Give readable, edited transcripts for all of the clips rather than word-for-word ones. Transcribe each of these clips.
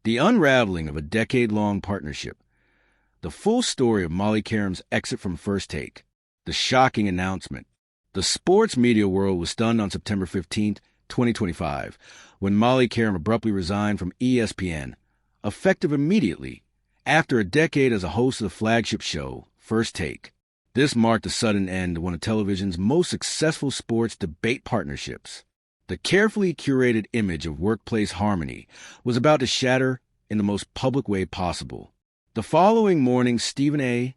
The unraveling of a decade-long partnership. The full story of Molly Qerim's exit from First Take. The shocking announcement. The sports media world was stunned on September 15, 2025, when Molly Qerim abruptly resigned from ESPN, effective immediately, after a decade as a host of the flagship show, First Take. This marked the sudden end of one of television's most successful sports debate partnerships. The carefully curated image of workplace harmony was about to shatter in the most public way possible. The following morning, Stephen A.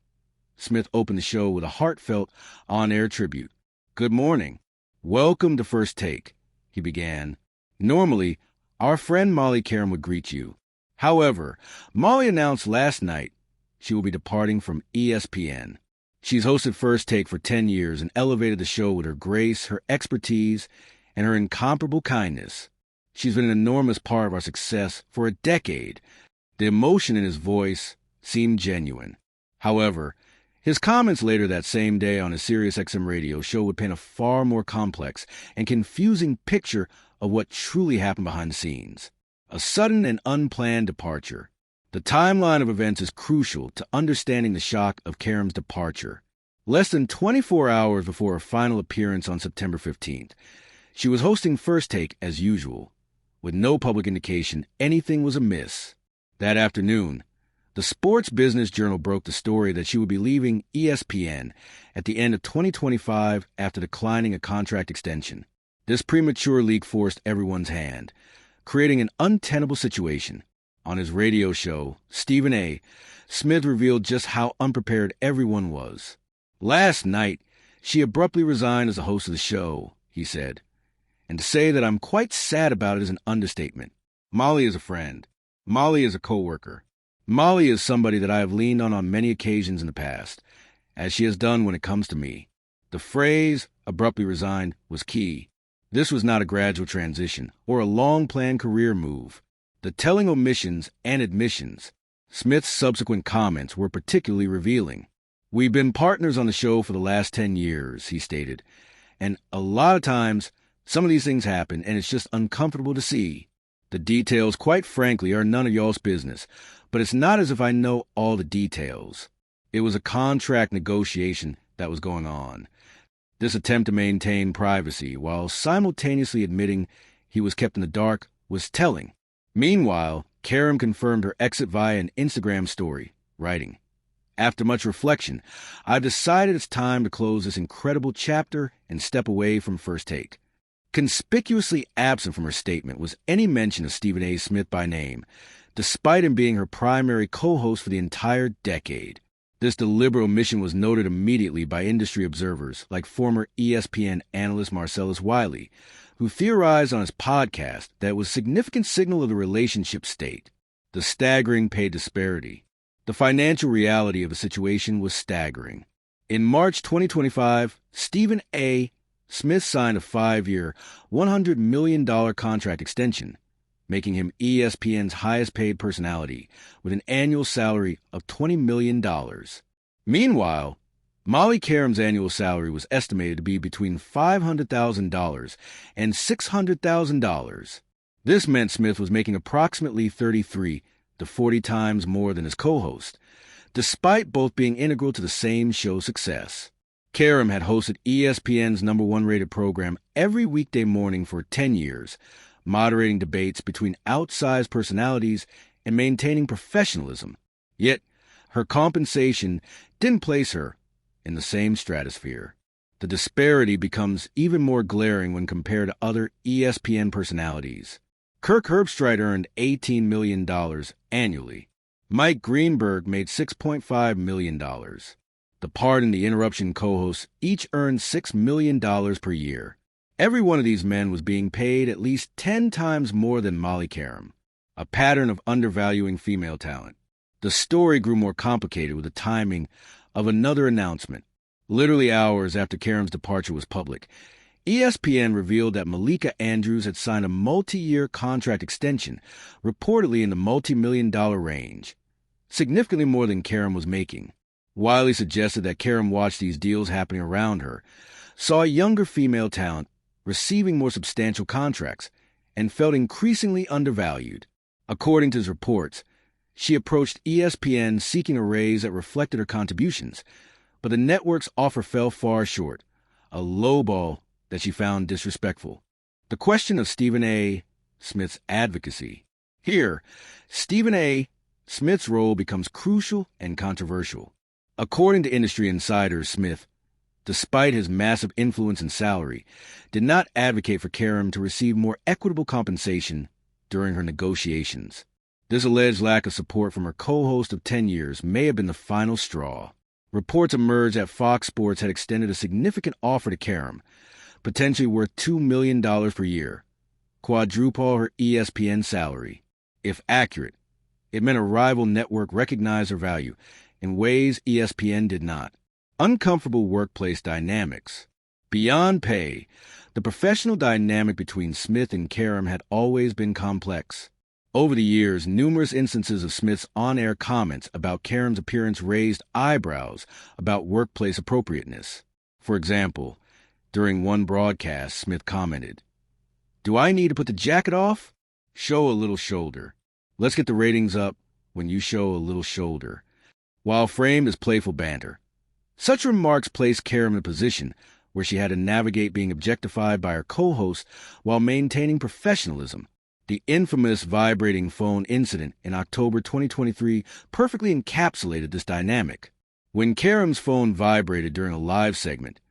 Smith opened the show with a heartfelt on-air tribute. "Good morning. Welcome to First Take," he began. "Normally, our friend Molly Qerim would greet you. However, Molly announced last night she will be departing from ESPN. She's hosted First Take for 10 years and elevated the show with her grace, her expertise, and her incomparable kindness. She's been an enormous part of our success for a decade." The emotion in his voice seemed genuine. However, his comments later that same day on his SiriusXM radio show would paint a far more complex and confusing picture of what truly happened behind the scenes. A sudden and unplanned departure. The timeline of events is crucial to understanding the shock of Qerim's departure. Less than 24 hours before her final appearance on September 15th, she was hosting First Take as usual, with no public indication anything was amiss. That afternoon, the Sports Business Journal broke the story that she would be leaving ESPN at the end of 2025 after declining a contract extension. This premature leak forced everyone's hand, creating an untenable situation. On his radio show, Stephen A. Smith revealed just how unprepared everyone was. "Last night, she abruptly resigned as the host of the show," he said. "And to say that I'm quite sad about it is an understatement. Molly is a friend. Molly is a coworker. Molly is somebody that I have leaned on many occasions in the past, as she has done when it comes to me." The phrase, abruptly resigned, was key. This was not a gradual transition or a long-planned career move. The telling omissions and admissions, Smith's subsequent comments were particularly revealing. "We've been partners on the show for the last 10 years, he stated, "and a lot of times, some of these things happen, and it's just uncomfortable to see. The details, quite frankly, are none of y'all's business, but it's not as if I know all the details." It was a contract negotiation that was going on. This attempt to maintain privacy while simultaneously admitting he was kept in the dark was telling. Meanwhile, Qerim confirmed her exit via an Instagram story, writing, "After much reflection, I've decided it's time to close this incredible chapter and step away from First Take." Conspicuously absent from her statement was any mention of Stephen A. Smith by name, despite him being her primary co-host for the entire decade. This deliberate omission was noted immediately by industry observers like former ESPN analyst Marcellus Wiley, who theorized on his podcast that it was a significant signal of the relationship state. The staggering pay disparity. The financial reality of the situation was staggering. In March 2025, Stephen A. Smith signed a 5-year, $100 million contract extension, making him ESPN's highest-paid personality, with an annual salary of $20 million. Meanwhile, Molly Qerim's annual salary was estimated to be between $500,000 and $600,000. This meant Smith was making approximately 33 to 40 times more than his co-host, despite both being integral to the same show's success. Qerim had hosted ESPN's #1 rated program every weekday morning for 10 years, moderating debates between outsized personalities and maintaining professionalism. Yet, her compensation didn't place her in the same stratosphere. The disparity becomes even more glaring when compared to other ESPN personalities. Kirk Herbstreit earned $18 million annually. Mike Greenberg made $6.5 million. The Pardon the Interruption co-hosts each earned $6 million per year. Every one of these men was being paid at least 10 times more than Molly Qerim, a pattern of undervaluing female talent. The story grew more complicated with the timing of another announcement. Literally hours after Qerim's departure was public, ESPN revealed that Malika Andrews had signed a multi-year contract extension, reportedly in the multi-million-dollar range, significantly more than Qerim was making. Wiley suggested that Qerim watched these deals happening around her, saw younger female talent receiving more substantial contracts, and felt increasingly undervalued. According to his reports, she approached ESPN seeking a raise that reflected her contributions, but the network's offer fell far short, a lowball that she found disrespectful. The question of Stephen A. Smith's advocacy. Here, Stephen A. Smith's role becomes crucial and controversial. According to industry insiders, Smith, despite his massive influence and salary, did not advocate for Qerim to receive more equitable compensation during her negotiations. This alleged lack of support from her co-host of 10 years may have been the final straw. Reports emerged that Fox Sports had extended a significant offer to Qerim, potentially worth $2 million per year, quadruple her ESPN salary. If accurate, it meant a rival network recognized her value in ways ESPN did not. Uncomfortable workplace dynamics. Beyond pay, the professional dynamic between Smith and Qerim had always been complex. Over the years, numerous instances of Smith's on-air comments about Qerim's appearance raised eyebrows about workplace appropriateness. For example, during one broadcast, Smith commented, "Do I need to put the jacket off? Show a little shoulder. Let's get the ratings up when you show a little shoulder," while framed as playful banter. Such remarks placed Qerim in a position where she had to navigate being objectified by her co-host while maintaining professionalism. The infamous vibrating phone incident in October 2023 perfectly encapsulated this dynamic. When Qerim's phone vibrated during a live segment,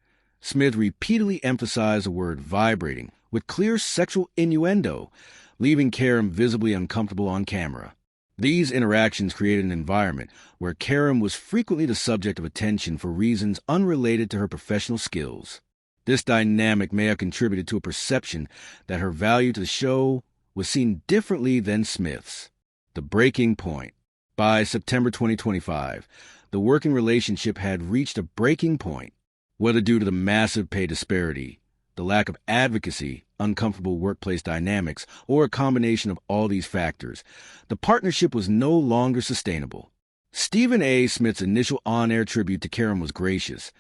Smith repeatedly emphasized the word vibrating with clear sexual innuendo, leaving Qerim visibly uncomfortable on camera. These interactions created an environment where Qerim was frequently the subject of attention for reasons unrelated to her professional skills. This dynamic may have contributed to a perception that her value to the show was seen differently than Smith's. The breaking point. By September 2025, the working relationship had reached a breaking point. Whether due to the massive pay disparity, the lack of advocacy, uncomfortable workplace dynamics, or a combination of all these factors, the partnership was no longer sustainable. Stephen A. Smith's initial on-air tribute to Qerim was gracious,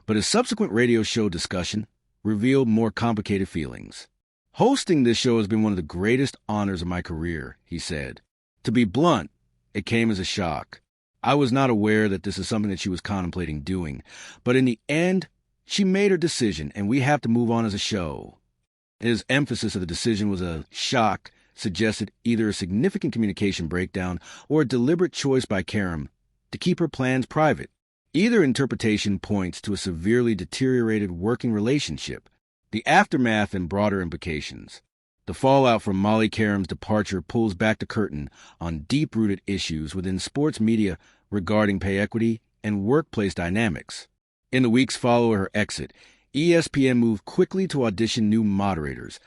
but his subsequent radio show discussion revealed more complicated feelings. "Hosting this show has been one of the greatest honors of my career," he said. "To be blunt, it came as a shock. I was not aware that this is something that she was contemplating doing, but in the end, she made her decision, and we have to move on as a show." His emphasis of the decision was a shock suggested either a significant communication breakdown or a deliberate choice by Qerim to keep her plans private. Either interpretation points to a severely deteriorated working relationship. The aftermath and broader implications. The fallout from Molly Qerim's departure pulls back the curtain on deep-rooted issues within sports media regarding pay equity and workplace dynamics. In the weeks following her exit, ESPN moved quickly to audition new moderators,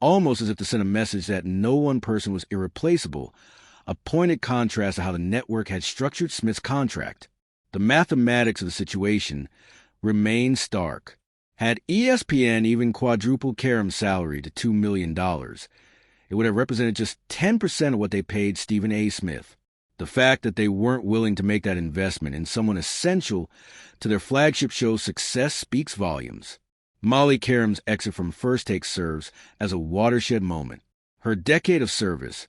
almost as if to send a message that no one person was irreplaceable, a pointed contrast to how the network had structured Smith's contract. The mathematics of the situation remained stark. Had ESPN even quadrupled Qerim's salary to $2 million, it would have represented just 10% of what they paid Stephen A. Smith. The fact that they weren't willing to make that investment in someone essential to their flagship show's success speaks volumes. Molly Qerim's exit from First Take serves as a watershed moment. Her decade of service,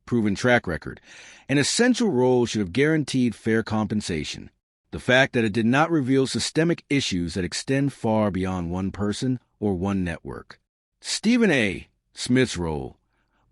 proven track record, and essential role should have guaranteed fair compensation. The fact that it did not reveal systemic issues that extend far beyond one person or one network. Stephen A. Smith's role,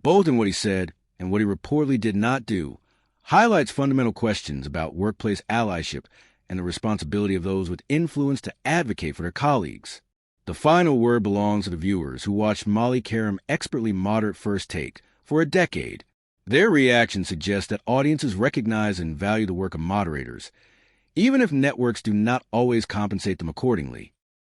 both in what he said and what he reportedly did not do, highlights fundamental questions about workplace allyship and the responsibility of those with influence to advocate for their colleagues. The final word belongs to the viewers who watched Molly Qerim expertly moderate First Take for a decade. Their reaction suggests that audiences recognize and value the work of moderators, even if networks do not always compensate them accordingly.